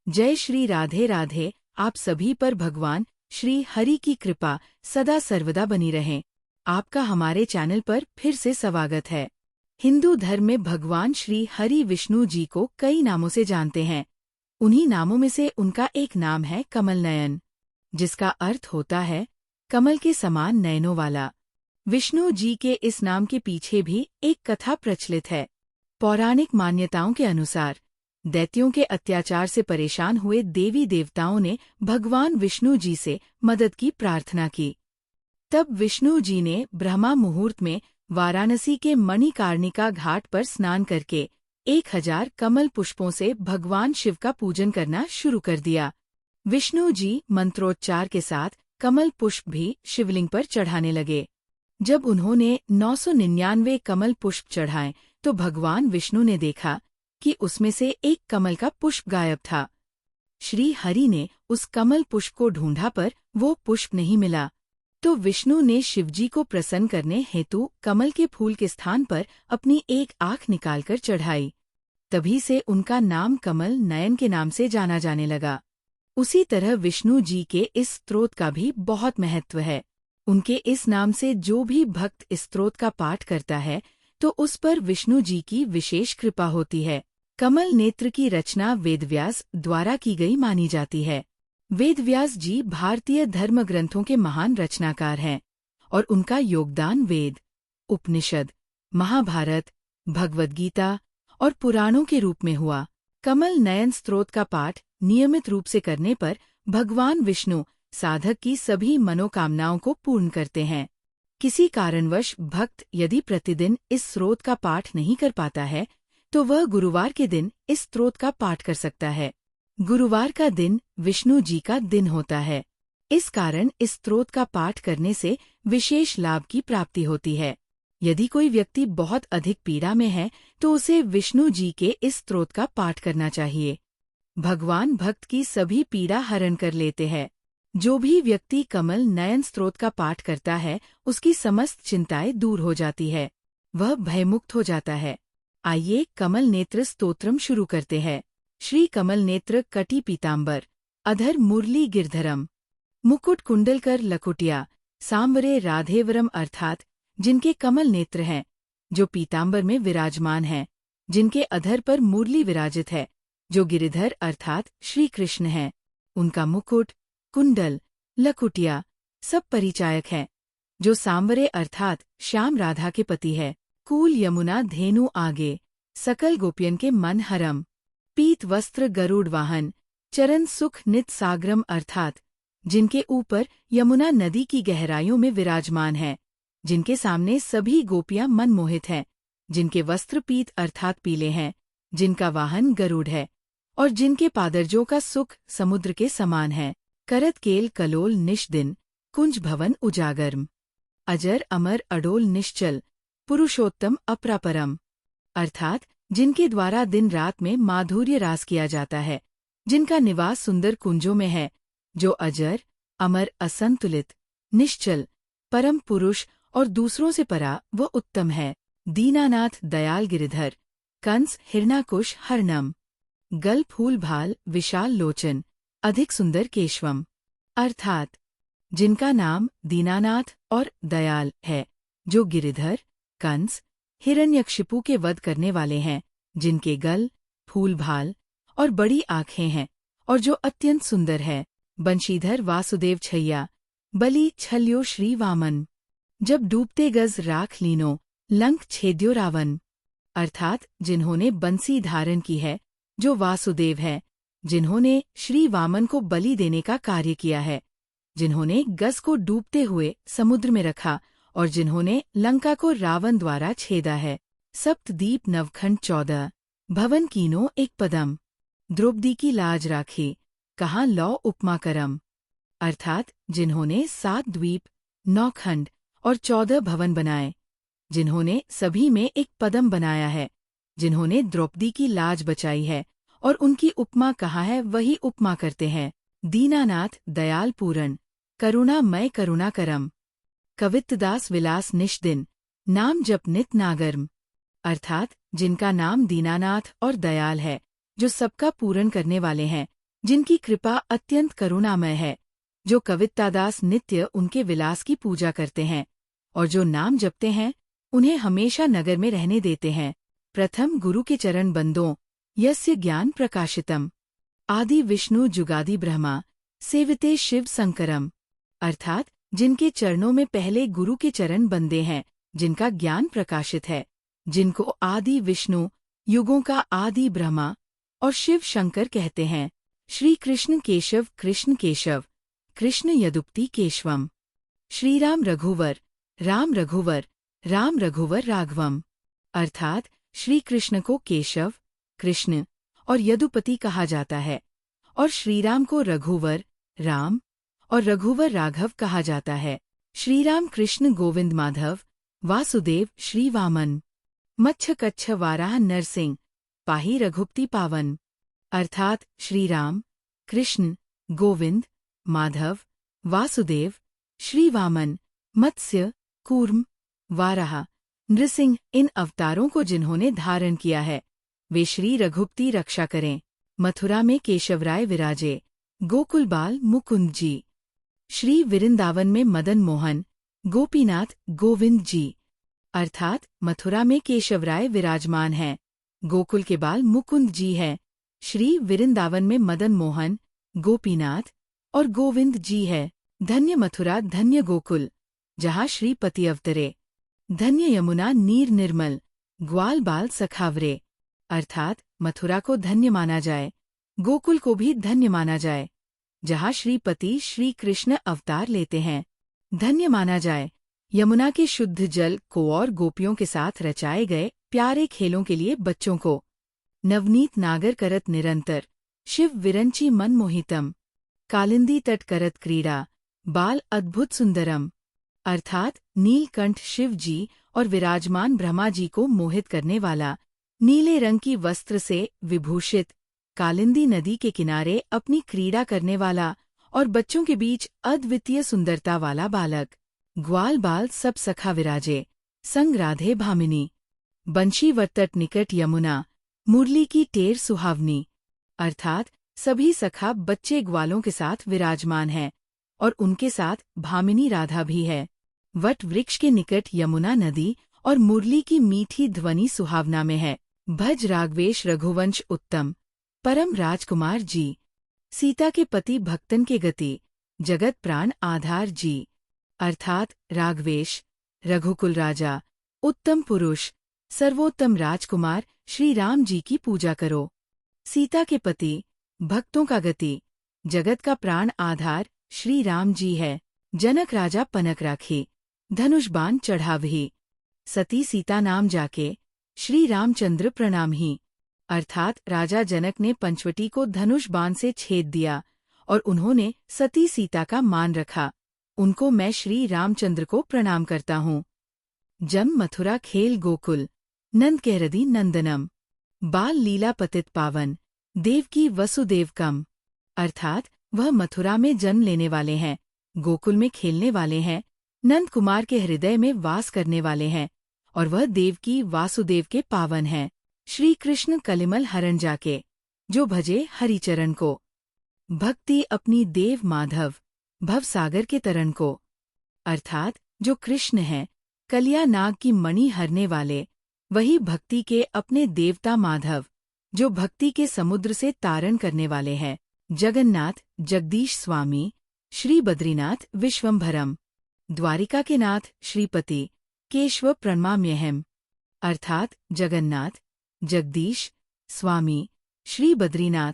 जय श्री राधे राधे। आप सभी पर भगवान श्री हरि की कृपा सदा सर्वदा बनी रहे। आपका हमारे चैनल पर फिर से स्वागत है। हिंदू धर्म में भगवान श्री हरि विष्णु जी को कई नामों से जानते हैं। उन्हीं नामों में से उनका एक नाम है कमल नयन, जिसका अर्थ होता है कमल के समान नयनों वाला। विष्णु जी के इस नाम के पीछे भी एक कथा प्रचलित है। पौराणिक मान्यताओं के अनुसार दैत्यों के अत्याचार से परेशान हुए देवी देवताओं ने भगवान विष्णु जी से मदद की प्रार्थना की। तब विष्णु जी ने ब्रह्मा मुहूर्त में वाराणसी के मणिकर्णिका घाट पर स्नान करके 1000 कमल पुष्पों से भगवान शिव का पूजन करना शुरू कर दिया। विष्णु जी मंत्रोच्चार के साथ कमल पुष्प भी शिवलिंग पर चढ़ाने लगे। जब उन्होंने 999 कमल पुष्प चढ़ाए तो भगवान विष्णु ने देखा कि उसमें से एक कमल का पुष्प गायब था। श्री हरि ने उस कमल पुष्प को ढूंढा पर वो पुष्प नहीं मिला, तो विष्णु ने शिवजी को प्रसन्न करने हेतु कमल के फूल के स्थान पर अपनी एक आँख निकालकर चढ़ाई। तभी से उनका नाम कमल नयन के नाम से जाना जाने लगा। उसी तरह विष्णु जी के इस स्तोत्र का भी बहुत महत्व है। उनके इस नाम से जो भी भक्त इस स्तोत्र का पाठ करता है तो उस पर विष्णु जी की विशेष कृपा होती है। कमल नेत्र की रचना वेदव्यास द्वारा की गई मानी जाती है। वेदव्यास जी भारतीय धर्म ग्रंथों के महान रचनाकार हैं और उनका योगदान वेद, उपनिषद, महाभारत, भगवद गीता और पुराणों के रूप में हुआ। कमल नयन स्तोत्र का पाठ नियमित रूप से करने पर भगवान विष्णु साधक की सभी मनोकामनाओं को पूर्ण करते हैं। किसी कारणवश भक्त यदि प्रतिदिन इस स्तोत्र का पाठ नहीं कर पाता है तो वह गुरुवार के दिन इस स्तोत्र का पाठ कर सकता है। गुरुवार का दिन विष्णु जी का दिन होता है। इस कारण इस स्तोत्र का पाठ करने से विशेष लाभ की प्राप्ति होती है। यदि कोई व्यक्ति बहुत अधिक पीड़ा में है तो उसे विष्णु जी के इस स्तोत्र का पाठ करना चाहिए। भगवान भक्त की सभी पीड़ा हरण कर लेते हैं। जो भी व्यक्ति कमल नयन स्तोत्र का पाठ करता है उसकी समस्त चिंताएं दूर हो जाती है, वह भयमुक्त हो जाता है। आइए कमल नेत्र स्तोत्रम शुरू करते हैं। श्री कमल नेत्र कटी पीताम्बर अधर मुरली गिरधरम मुकुट कुंडलकर लकुटिया सांवरे राधेवरम, अर्थात जिनके कमल नेत्र हैं, जो पीताम्बर में विराजमान हैं, जिनके अधर पर मुरली विराजित है, जो गिरिधर अर्थात श्री कृष्ण हैं, उनका मुकुट, कुंडल, लकुटिया सब परिचायक हैं, जो सांवरे अर्थात श्याम राधा के पति है, कूल यमुना धेनु आगे सकल गोपियन के मन हरम, पीत वस्त्र गरुड़ वाहन चरण सुख नित सागरम, अर्थात जिनके ऊपर यमुना नदी की गहराइयों में विराजमान है, जिनके सामने सभी गोपियां मनमोहित हैं, जिनके वस्त्र पीत अर्थात पीले हैं, जिनका वाहन गरुड़ है और जिनके पादरजों का सुख समुद्र के समान है। करत केल कलोल निष्दिन कुंज भवन उजागरम, अजर अमर अडोल निश्चल पुरुषोत्तम अपरापरम, अर्थात जिनके द्वारा दिन रात में माधुर्य रास किया जाता है, जिनका निवास सुंदर कुंजों में है, जो अजर अमर असंतुलित निश्चल परम पुरुष और दूसरों से परा व उत्तम है। दीनानाथ दयाल गिरिधर कंस हिरणाकुश हरनम, गल फूल भाल विशाल लोचन अधिक सुंदर केशवम, अर्थात जिनका नाम दीनानाथ और दयाल है, जो गिरिधर, कंस, हिरण्यकशिपु के वध करने वाले हैं, जिनके गल, फूल भाल और बड़ी आँखें हैं और जो अत्यंत सुंदर है। बंशीधर वासुदेव छैया बलि छल्यो श्री वामन, जब डूबते गज राख लीनो लंक छेद्यो रावण, अर्थात जिन्होंने बंसी धारण की है, जो वासुदेव है, जिन्होंने श्री वामन को बलि देने का कार्य किया है, जिन्होंने गज को डूबते हुए समुद्र में रखा और जिन्होंने लंका को रावण द्वारा छेदा है। सप्तदीप नवखंड 14 भवन कीनो एक पदम, द्रौपदी की लाज राखी कहाँ लौ उपमा करम, अर्थात जिन्होंने 7 द्वीप, 9 खंड और 14 भवन बनाए, जिन्होंने सभी में एक पदम बनाया है, जिन्होंने द्रौपदी की लाज बचाई है और उनकी उपमा कहाँ है वही उपमा करते हैं। दीनानाथ दयाल पूरण करुणामय करुणाकरम, कवित्तदास विलास निष्दिन नाम जप नित नागरम, अर्थात जिनका नाम दीनानाथ और दयाल है, जो सबका पूर्ण करने वाले हैं, जिनकी कृपा अत्यंत करुणामय है, जो कवितादास नित्य उनके विलास की पूजा करते हैं और जो नाम जपते हैं उन्हें हमेशा नगर में रहने देते हैं। प्रथम गुरु के चरण बंदों यस्य ज्ञान प्रकाशितम आदि विष्णु जुगादि ब्रह्मा सेविते शिव शंकरम, अर्थात जिनके चरणों में पहले गुरु के चरण बंदे हैं, जिनका ज्ञान प्रकाशित है, जिनको आदि विष्णु, युगों का आदि ब्रह्मा और शिव शंकर कहते हैं। श्री कृष्ण केशव कृष्ण केशव, कृष्ण यदुपति केशवम। श्री राम रघुवर, राम रघुवर, राम रघुवर राघवम, अर्थात श्री कृष्ण को केशव, कृष्ण और यदुपति कहा जाता है और श्रीराम को रघुवर, राम और रघुवर राघव कहा जाता है। श्रीराम कृष्ण गोविंद माधव, वासुदेव श्री वामन, मच्छ कच्छ वाराह नरसिंह, पाही रघुपति पावन, अर्थात श्रीराम, कृष्ण, गोविंद, माधव, वासुदेव, श्री वामन, मत्स्य, कूर्म, वाराह, नृसिंह, इन अवतारों को जिन्होंने धारण किया है वे श्री रघुपति रक्षा करें। मथुरा में केशवराय विराजे, गोकुल बाल मुकुंद जी। श्री वृंदावन में मदन मोहन, गोपीनाथ गोविंद जी, अर्थात मथुरा में केशवराय विराजमान हैं, गोकुल के बाल मुकुंद जी है। श्री वृंदावन में मदन मोहन, गोपीनाथ और गोविंद जी है। धन्य मथुरा धन्य गोकुल, जहाँ श्रीपति अवतरे। धन्य यमुना नीर निर्मल, ग्वाल बाल सखावरे, अर्थात मथुरा को धन्य माना जाए, गोकुल को भी धन्य माना जाए, जहाँ श्रीपति श्री कृष्ण अवतार लेते हैं। धन्य माना जाए यमुना के शुद्ध जल को और गोपियों के साथ रचाए गए प्यारे खेलों के लिए बच्चों को। नवनीत नागर करत निरंतर, शिव विरंची मन मोहितम, कालिंदी तट करत क्रीड़ा, बाल अद्भुत सुंदरम, अर्थात नीलकंठ शिव जी और विराजमान ब्रह्मा जी को मोहित करने वाला, नीले रंग की वस्त्र से विभूषित, कालिंदी नदी के किनारे अपनी क्रीड़ा करने वाला और बच्चों के बीच अद्वितीय सुंदरता वाला बालक। ग्वाल बाल सब सखा विराजे, संग राधे भामिनी, बंशी वरतट निकट यमुना, मुरली की टेर सुहावनी, अर्थात सभी सखा बच्चे ग्वालों के साथ विराजमान हैं और उनके साथ भामिनी राधा भी है। वट वृक्ष के निकट यमुना नदी और मुरली की मीठी ध्वनि सुहावना में है। भज राघवेश रघुवंश उत्तम, परम राजकुमार जी, सीता के पति भक्तन के गति, जगत प्राण आधार जी, अर्थात राघवेश, रघुकुल राजा, उत्तम पुरुष, सर्वोत्तम राजकुमार श्री राम जी की पूजा करो। सीता के पति, भक्तों का गति, जगत का प्राण आधार श्री राम जी है। जनक राजा पनक राखी, धनुष बाण चढ़ावही, सती सीता नाम जाके, श्री रामचंद्र प्रणाम ही, अर्थात राजा जनक ने पंचवटी को धनुष बाण से छेद दिया और उन्होंने सती सीता का मान रखा। उनको मैं श्री रामचंद्र को प्रणाम करता हूँ। जम मथुरा खेल गोकुल, नंद कहरदी नंदनम, बाल लीला पतित पावन, देवकी वसुदेव कम, अर्थात वह मथुरा में जन्म लेने वाले हैं, गोकुल में खेलने वाले हैं, नंद कुमार के हृदय में वास करने वाले हैं और वह देवकी वासुदेव के पावन हैं। श्री कृष्ण कलिमल हरण जाके, जो भजे हरिचरण को, भक्ति अपनी देव माधव, भवसागर के तरण को, अर्थात जो कृष्ण हैं, कलिया नाग की मणि हरने वाले, वही भक्ति के अपने देवता माधव, जो भक्ति के समुद्र से तारण करने वाले हैं। जगन्नाथ जगदीश स्वामी, श्री बद्रीनाथ विश्वम्भरम, द्वारिका के नाथ श्रीपति, केशव प्रणमाम्यहम्, अर्थात जगन्नाथ, जगदीश, स्वामी, श्री बद्रीनाथ,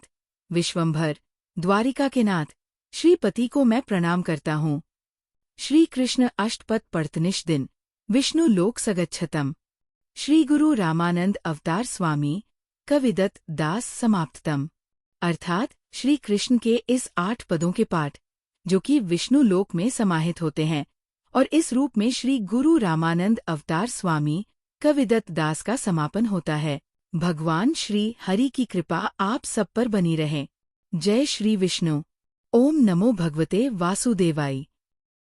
विश्वम्भर, द्वारिका के नाथ, श्रीपति को मैं प्रणाम करता हूँ। श्री कृष्ण अष्टपद पढ़तनिश दिन, विष्णु लोक सगच्छतम, श्री गुरु रामानंद अवतार स्वामी, कविदत्त दास समाप्ततम, अर्थात श्री कृष्ण के इस 8 पदों के पाठ, जो कि विष्णु लोक में समाहित होते हैं और इस रूप में श्री गुरु रामानंद अवतार स्वामी, कविदत्त दास का समापन होता है। भगवान श्री हरि की कृपा आप सब पर बनी रहे। जय श्री विष्णु। ओम नमो भगवते वासुदेवाय।